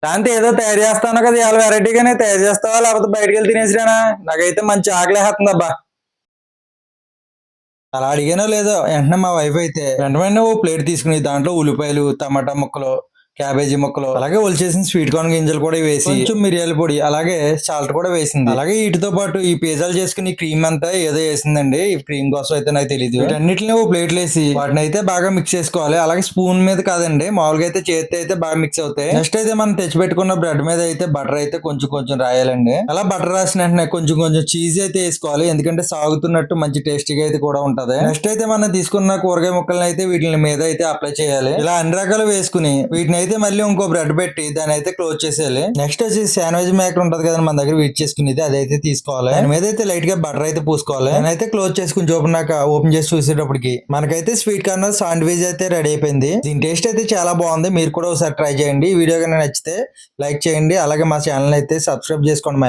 దాంతో ఏదో తయారు చేస్తాను కదా ఇవాళ వెరైటీగానే తయారు చేస్తావా లేకపోతే బయటకు వెళ్ళి తినేసిరానా? నాకైతే మంచి ఆకలేస్తుంది. అలా అడిగానో లేదో వెంటనే మా వైఫ్ అయితే వెంటనే ఓ ప్లేట్ తీసుకుని దాంట్లో ఉల్లిపాయలు, టమాటా ముక్కలు, క్యాబేజీ ముక్కలు, అలాగే ఒలిచేసిన స్వీట్ కార్న్ గింజలు కూడా వేసి కొంచెం మిరియాల పొడి, అలాగే సాల్ట్ కూడా వేసింది. అలాగే వీటితో పాటు ఈ పిజ్జాలు చేసుకుని క్రీమ్ అంతా ఏదో వేసిందండి. ఈ క్రీమ్ కోసం అయితే నాకు తెలియదు. వీటన్నిటిని ఓ ప్లేట్లు వేసి వాటిని అయితే బాగా మిక్స్ చేసుకోవాలి. అలాగే స్పూన్ మీద కాదండి, మామూలుగా అయితే చేతితో అయితే బాగా మిక్స్ అవుతాయి. నెక్స్ట్ అయితే మనం తెచ్చిపెట్టుకున్న బ్రెడ్ మీద అయితే బటర్ అయితే కొంచెం కొంచెం రాయాలండి. అలా బటర్ రాసిన వెంటనే కొంచెం కొంచెం చీజ్ అయితే వేసుకోవాలి, ఎందుకంటే సాగుతున్నట్టు మంచి టేస్టీగా అయితే కూడా ఉంటది. నెక్స్ట్ అయితే మనం తీసుకున్న కూరగాయ ముక్కలను అయితే వీటి మీద అయితే అప్లై చేయాలి. ఇలా అన్ని రకాలు వేసుకుని వీటిని అయితే మళ్ళీ ఇంకో బ్రెడ్ పెట్టి దాని అయితే క్లోజ్ చేసేయాలి. నెక్స్ట్ వచ్చి శాండ్విచ్ మేకర్ ఉంటది కదా మన దగ్గర, వీట్ చేసుకునేది అదైతే తీసుకోవాలి. దాని మీద అయితే లైట్ గా బటర్ అయితే పూసుకోవాలి. నేనైతే క్లోజ్ చేసుకుని చూపినాక ఓపెన్ చేసి చూసేటప్పటికి మనకైతే స్వీట్ కార్న్ శాండ్విచ్ అయితే రెడీ అయిపోయింది. దీని టేస్ట్ అయితే చాలా బాగుంది. మీరు కూడా ఒకసారి ట్రై చేయండి. ఈ వీడియో కనుక నచ్చితే లైక్ చేయండి, అలాగే మా ఛానల్ అయితే సబ్స్క్రైబ్ చేసుకోండి.